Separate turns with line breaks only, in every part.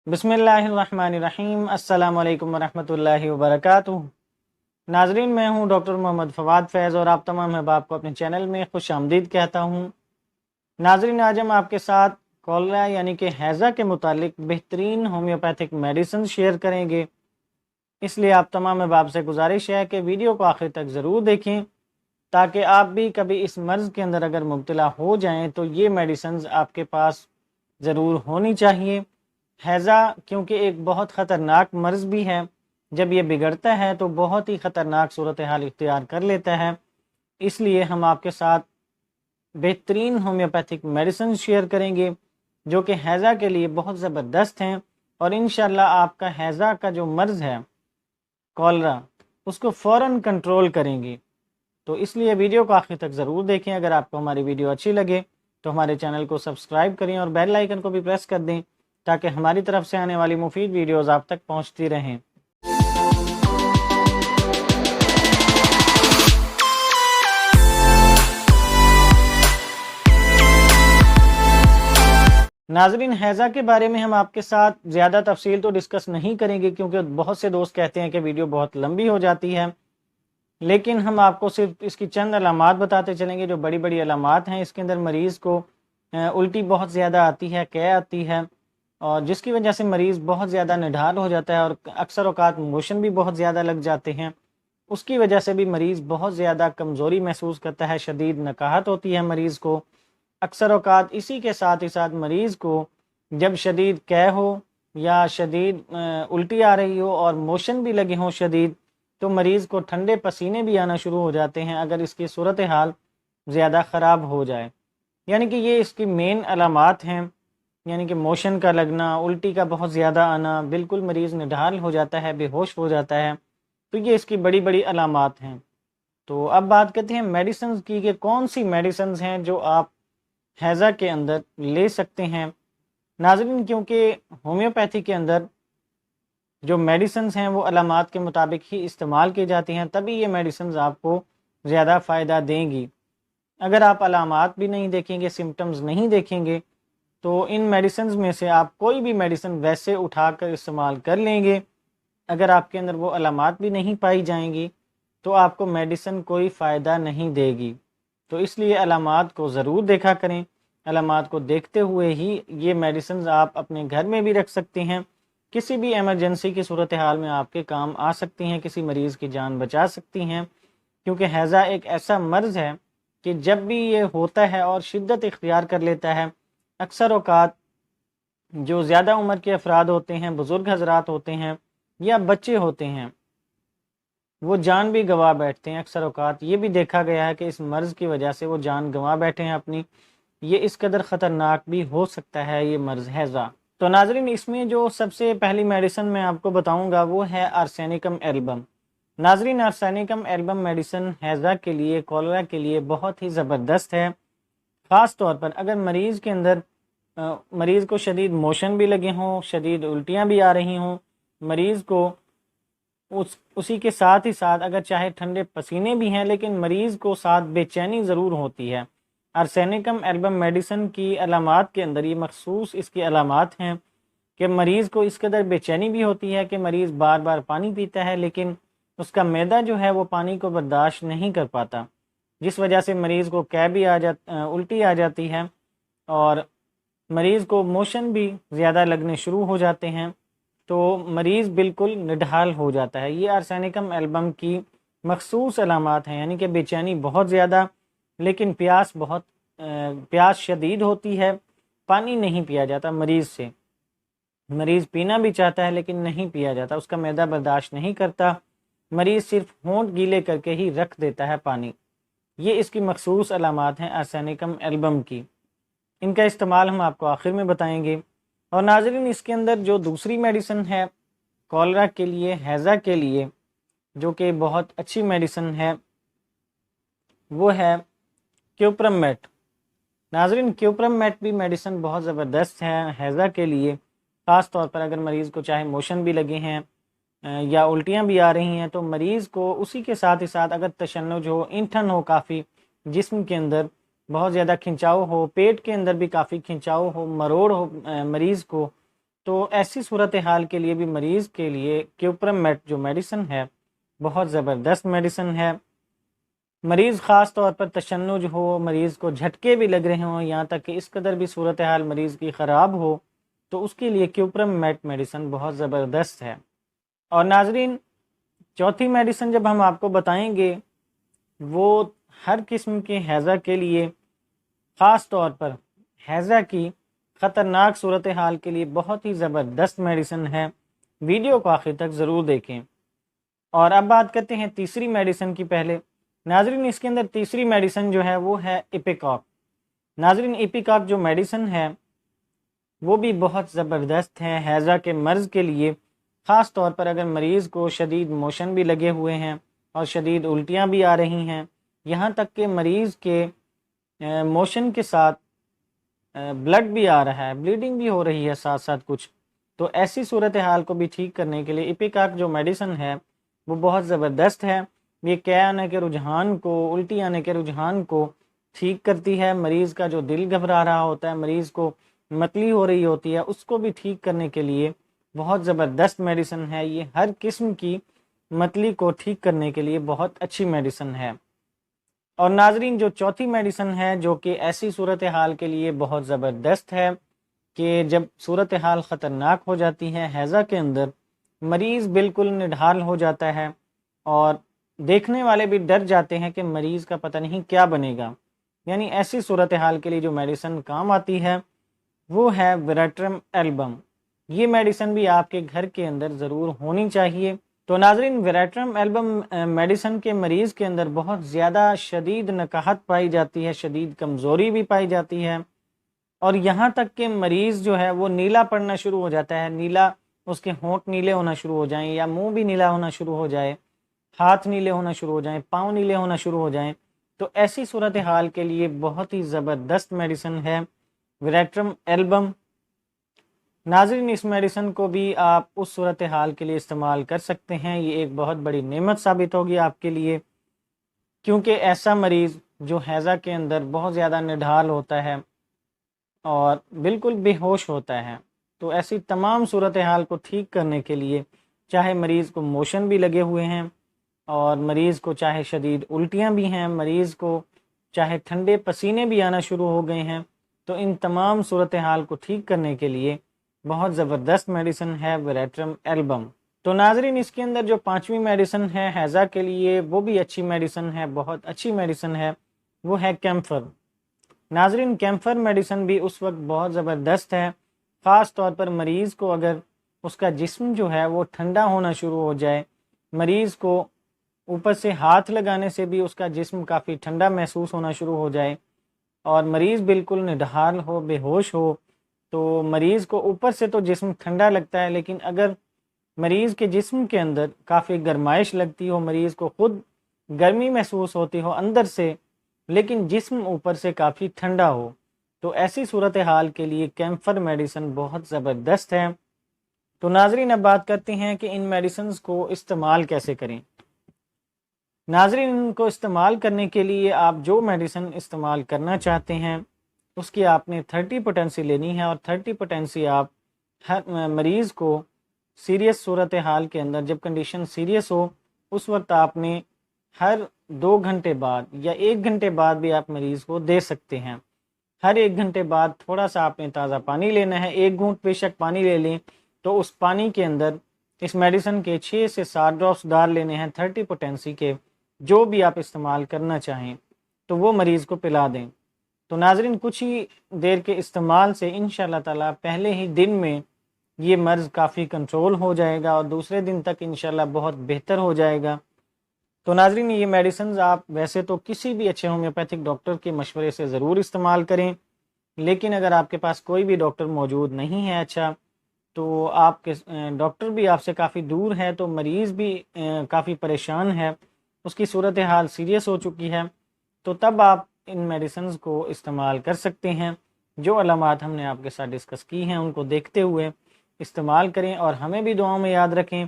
बिस्मिल्लाहिर्रहमानिर्रहीम। अस्सलाम वालेकुम वरहमतुल्लाहि वबरकातुहू। नाजरीन, मैं हूँ डॉक्टर मोहम्मद फवाद फैज़ और आप तमाम अहबाब को अपने चैनल में खुश आमदीद कहता हूँ। नाजरीन, आज हम आपके साथ कॉलरा यानी कि हैज़ा के मुतालिक बेहतरीन होम्योपैथिक मेडिसिन शेयर करेंगे। इसलिए आप तमाम अहबाब से गुजारिश है कि वीडियो को आखिर तक ज़रूर देखें, ताकि आप भी कभी इस मर्ज़ के अंदर अगर मुब्तला हो जाएँ तो ये मेडिसिन आपके पास ज़रूर होनी चाहिए। हैज़ा क्योंकि एक बहुत ख़तरनाक मर्ज़ भी है, जब ये बिगड़ता है तो बहुत ही ख़तरनाक सूरत हाल इख्तियार कर लेता है। इसलिए हम आपके साथ बेहतरीन होम्योपैथिक मेडिसिन शेयर करेंगे जो कि हैज़ा के लिए बहुत ज़बरदस्त हैं और इंशाल्लाह आपका हैज़ा का जो मर्ज़ है कॉलरा उसको फ़ौरन कंट्रोल करेंगे। तो इसलिए वीडियो को आखिर तक ज़रूर देखें। अगर आपको हमारी वीडियो अच्छी लगे तो हमारे चैनल को सब्सक्राइब करें और बेल आइकन को भी प्रेस कर दें, ताकि हमारी तरफ से आने वाली मुफीद वीडियोज़ आप तक पहुँचती रहें। नाजरीन, हैज़ा के बारे में हम आपके साथ ज़्यादा तफसील तो डिस्कस नहीं करेंगे, क्योंकि बहुत से दोस्त कहते हैं कि वीडियो बहुत लंबी हो जाती है, लेकिन हम आपको सिर्फ इसकी चंद अलामात बताते चलेंगे जो बड़ी बड़ी अलामात हैं। इसके अंदर मरीज़ को उल्टी बहुत ज़्यादा आती है, कै आती है, और जिसकी वजह से मरीज़ बहुत ज़्यादा निढाल हो जाता है और अक्सर औकात मोशन भी बहुत ज़्यादा लग जाते हैं। उसकी वजह से भी मरीज़ बहुत ज़्यादा कमज़ोरी महसूस करता है, शदीद नकाहत होती है मरीज़ को। अक्सर औकात इसी के साथ ही साथ मरीज़ को जब शदीद कै हो या शदीद उल्टी आ रही हो और मोशन भी लगे हों शदीद, तो मरीज़ को ठंडे पसीने भी आना शुरू हो जाते हैं अगर इसकी सूरत हाल ज़्यादा ख़राब हो जाए। यानी कि ये इसकी मेन अलामात हैं, यानी कि मोशन का लगना, उल्टी का बहुत ज़्यादा आना, बिल्कुल मरीज़ निढाल हो जाता है, बेहोश हो जाता है। तो ये इसकी बड़ी बड़ी अलामात हैं। तो अब बात करते हैं मेडिसिन की कि कौन सी मेडिसिन हैं जो आप हैज़ा के अंदर ले सकते हैं। नाज़रीन, क्योंकि होम्योपैथी के अंदर जो मेडिसिन हैं वो अलामात के मुताबिक ही इस्तेमाल की जाती हैं, तभी ये मेडिसिन आपको ज़्यादा फ़ायदा देंगी। अगर आप अलामात भी नहीं देखेंगे, सिम्टम्स नहीं देखेंगे, तो इन मेडिसिन में से आप कोई भी मेडिसिन वैसे उठाकर इस्तेमाल कर लेंगे, अगर आपके अंदर वो अलामात भी नहीं पाई जाएंगी तो आपको मेडिसिन कोई फ़ायदा नहीं देगी। तो इसलिए अलामात को ज़रूर देखा करें। अलामात को देखते हुए ही ये मेडिसिन आप अपने घर में भी रख सकते हैं, किसी भी एमरजेंसी की सूरत हाल में आपके काम आ सकती हैं, किसी मरीज़ की जान बचा सकती हैं। क्योंकि हैज़ा एक ऐसा मर्ज़ है कि जब भी ये होता है और शिद्दत इख्तियार कर लेता है, अक्सर औकात जो ज़्यादा उम्र के अफराद होते हैं, बुज़ुर्ग हजरात होते हैं या बच्चे होते हैं, वो जान भी गंवा बैठते हैं। अक्सर औकात ये भी देखा गया है कि इस मर्ज़ की वजह से वो जान गंवा बैठे हैं अपनी। ये इस कदर ख़तरनाक भी हो सकता है ये मर्ज़ हैज़ा। तो नाज़रीन, इसमें जो सबसे पहली मेडिसिन मैं आपको बताऊंगा वो है आर्सेनिकम एल्बम। नाज़रीन, आर्सेनिकम एल्बम मेडिसिन हैज़ा के लिए, कॉलरा के लिए बहुत ही ज़बरदस्त है। ख़ास तौर पर अगर मरीज़ के अंदर मरीज़ को शदीद मोशन भी लगे हों, शदीद उल्टियाँ भी आ रही हों, मरीज़ को उसी के साथ ही साथ अगर चाहे ठंडे पसीने भी हैं, लेकिन मरीज़ को साथ बेचैनी ज़रूर होती है। आर्सेनिकम एल्बम मेडिसिन की अलामात के अंदर ये मखसूस इसकी अलामात हैं कि मरीज़ को इस कदर बेचैनी भी होती है कि मरीज़ बार बार पानी पीता है, लेकिन उसका मैदा जो है वो पानी को बर्दाश्त नहीं कर पाता, जिस वजह से मरीज़ को कै भी उल्टी आ जाती है और मरीज़ को मोशन भी ज़्यादा लगने शुरू हो जाते हैं, तो मरीज़ बिल्कुल निढाल हो जाता है। ये आर्सेनिकम एल्बम की मखसूस अलामात हैं, यानी कि बेचैनी बहुत ज़्यादा, लेकिन प्यास शदीद होती है, पानी नहीं पिया जाता मरीज़ से। मरीज़ पीना भी चाहता है लेकिन नहीं पिया जाता, उसका मैदा बर्दाश्त नहीं करता, मरीज़ सिर्फ होंठ गीले करके ही रख देता है पानी। ये इसकी मखसूस अलामात हैं आर्सेनिकम एल्बम की। इनका इस्तेमाल हम आपको आखिर में बताएंगे। और नाज़रीन, इसके अंदर जो दूसरी मेडिसिन है कॉलरा के लिए, हैज़ा के लिए, जो कि बहुत अच्छी मेडिसिन है, वो है क्यूप्रमेट। नाज़रीन, क्यूप्रमेट भी मेडिसिन बहुत ज़बरदस्त है हैज़ा के लिए। ख़ास तौर पर अगर मरीज़ को चाहे मोशन भी लगे हैं या उल्टियाँ भी आ रही हैं, तो मरीज़ को उसी के साथ ही साथ अगर तशन्नुज हो, ईंठन हो, काफ़ी जिस्म के अंदर बहुत ज़्यादा खिंचाव हो, पेट के अंदर भी काफ़ी खिंचाव हो, मरोड़ हो मरीज़ को, تو ایسی صورتحال کے لیے بھی مریض کے لیے کیوپرم میٹ جو میڈیسن ہے بہت زبردست میڈیسن ہے۔ مریض خاص طور پر تشنج ہو، مریض کو جھٹکے بھی لگ رہے ہوں، یہاں تک کہ اس قدر بھی صورتحال مریض کی خراب ہو، تو اس کے لیے کیوپرم میٹ میڈیسن بہت زبردست ہے۔ اور ناظرین، چوتھی میڈیسن جب ہم آپ کو بتائیں گے وہ ہر قسم کے ہیضہ کے لیے، خاص طور پر ہیضہ کی خطرناک صورتحال کے لیے بہت ہی زبردست میڈیسن ہے۔ ویڈیو کو آخر تک ضرور دیکھیں۔ اور اب بات کرتے ہیں تیسری میڈیسن کی۔ پہلے ناظرین، اس کے اندر تیسری میڈیسن جو ہے وہ ہے ایپیکاک۔ ناظرین، ایپیکاک جو میڈیسن ہے وہ بھی بہت زبردست ہے ہیضہ کے مرض کے لیے، خاص طور پر اگر مریض کو شدید موشن بھی لگے ہوئے ہیں اور شدید الٹیاں بھی آ رہی ہیں، یہاں تک کہ مریض کے موشن کے ساتھ بلڈ بھی آ رہا ہے، بلیڈنگ بھی ہو رہی ہے ساتھ ساتھ کچھ، تو ایسی صورتحال کو بھی ٹھیک کرنے کے لیے ایپیکاک جو میڈیسن ہے وہ بہت زبردست ہے۔ یہ قے آنے کے رجحان کو، الٹی آنے کے رجحان کو ٹھیک کرتی ہے۔ مریض کا جو دل گھبرا رہا ہوتا ہے، مریض کو متلی ہو رہی ہوتی ہے، اس کو بھی ٹھیک کرنے کے لیے بہت زبردست میڈیسن ہے۔ یہ ہر قسم کی متلی کو ٹھیک کرنے کے لیے بہت اچھی میڈیسن ہے۔ اور ناظرین، جو چوتھی میڈیسن ہے جو کہ ایسی صورتحال کے لیے بہت زبردست ہے کہ جب صورتحال خطرناک ہو جاتی ہے ہیضہ کے اندر، مریض بالکل نڈھال ہو جاتا ہے اور دیکھنے والے بھی ڈر جاتے ہیں کہ مریض کا پتہ نہیں کیا بنے گا، یعنی ایسی صورتحال کے لیے جو میڈیسن کام آتی ہے وہ ہے ویریٹرم ایلبم۔ یہ میڈیسن بھی آپ کے گھر کے اندر ضرور ہونی چاہیے۔ تو ناظرین، ویریٹرم ایلبم میڈیسن کے مریض کے اندر بہت زیادہ شدید نکاہت پائی جاتی ہے، شدید کمزوری بھی پائی جاتی ہے، اور یہاں تک کہ مریض جو ہے وہ نیلا پڑنا شروع ہو جاتا ہے، نیلا، اس کے ہونٹ نیلے ہونا شروع ہو جائیں یا منہ بھی نیلا ہونا شروع ہو جائے، ہاتھ نیلے ہونا شروع ہو جائیں، پاؤں نیلے ہونا شروع ہو جائیں، تو ایسی صورتحال کے لیے بہت ہی زبردست میڈیسن ہے ویریٹرم ایلبم۔ ناظرین، اس میڈیسن کو بھی آپ اس صورتحال کے لیے استعمال کر سکتے ہیں۔ یہ ایک بہت بڑی نعمت ثابت ہوگی آپ کے لیے، کیونکہ ایسا مریض جو ہیضہ کے اندر بہت زیادہ نڈھال ہوتا ہے اور بالکل بے ہوش ہوتا ہے، تو ایسی تمام صورتحال کو ٹھیک کرنے کے لیے، چاہے مریض کو موشن بھی لگے ہوئے ہیں اور مریض کو چاہے شدید الٹیاں بھی ہیں، مریض کو چاہے ٹھنڈے پسینے بھی آنا شروع ہو گئے ہیں، تو ان تمام صورتحال کو ٹھیک کرنے کے لیے بہت زبردست میڈیسن ہے ویریٹرم ایلبم۔ تو ناظرین، اس کے اندر جو پانچویں میڈیسن ہے ہیضہ کے لیے وہ بھی اچھی میڈیسن ہے، بہت اچھی میڈیسن ہے، وہ ہے کیمفر۔ ناظرین، کیمفر میڈیسن بھی اس وقت بہت زبردست ہے، خاص طور پر مریض کو اگر اس کا جسم جو ہے وہ ٹھنڈا ہونا شروع ہو جائے، مریض کو اوپر سے ہاتھ لگانے سے بھی اس کا جسم کافی ٹھنڈا محسوس ہونا شروع ہو جائے اور مریض بالکل نڈھال ہو، بے ہوش ہو، تو مریض کو اوپر سے تو جسم ٹھنڈا لگتا ہے، لیکن اگر مریض کے جسم کے اندر کافی گرمائش لگتی ہو، مریض کو خود گرمی محسوس ہوتی ہو اندر سے، لیکن جسم اوپر سے کافی ٹھنڈا ہو، تو ایسی صورتحال کے لیے کیمفر میڈیسن بہت زبردست ہے۔ تو ناظرین، اب بات کرتے ہیں کہ ان میڈیسنز کو استعمال کیسے کریں۔ ناظرین، ان کو استعمال کرنے کے لیے آپ جو میڈیسن استعمال کرنا چاہتے ہیں اس کی آپ نے 30 پوٹینسی لینی ہے، اور 30 پوٹینسی آپ ہر مریض کو سیریس صورتحال کے اندر، جب کنڈیشن سیریس ہو، اس وقت آپ نے ہر 2 گھنٹے بعد یا 1 گھنٹے بعد بھی آپ مریض کو دے سکتے ہیں۔ ہر 1 گھنٹے بعد تھوڑا سا آپ نے تازہ پانی لینا ہے، 1 گھونٹ بے شک پانی لے لیں، تو اس پانی کے اندر اس میڈیسن کے 6 سے 7 ڈراپس ڈال لینے ہیں 30 پوٹینسی کے، جو بھی آپ استعمال کرنا چاہیں، تو وہ مریض کو پلا دیں۔ تو ناظرین، کچھ ہی دیر کے استعمال سے انشاءاللہ تعالی پہلے ہی دن میں یہ مرض کافی کنٹرول ہو جائے گا اور دوسرے دن تک انشاءاللہ بہت بہتر ہو جائے گا۔ تو ناظرین، یہ میڈیسنز آپ ویسے تو کسی بھی اچھے ہومیوپیتھک ڈاکٹر کے مشورے سے ضرور استعمال کریں، لیکن اگر آپ کے پاس کوئی بھی ڈاکٹر موجود نہیں ہے اچھا، تو آپ کے ڈاکٹر بھی آپ سے کافی دور ہے، تو مریض بھی کافی پریشان ہے، اس کی صورتحال سیریس ہو چکی ہے، تو تب آپ ان میڈیسنز کو استعمال کر سکتے ہیں۔ جو علامات ہم نے آپ کے ساتھ ڈسکس کی ہیں ان کو دیکھتے ہوئے استعمال کریں، اور ہمیں بھی دعاؤں میں یاد رکھیں،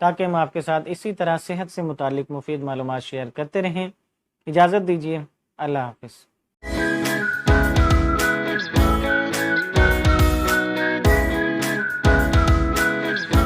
تاکہ ہم آپ کے ساتھ اسی طرح صحت سے متعلق مفید معلومات شیئر کرتے رہیں۔ اجازت دیجیے، اللہ حافظ۔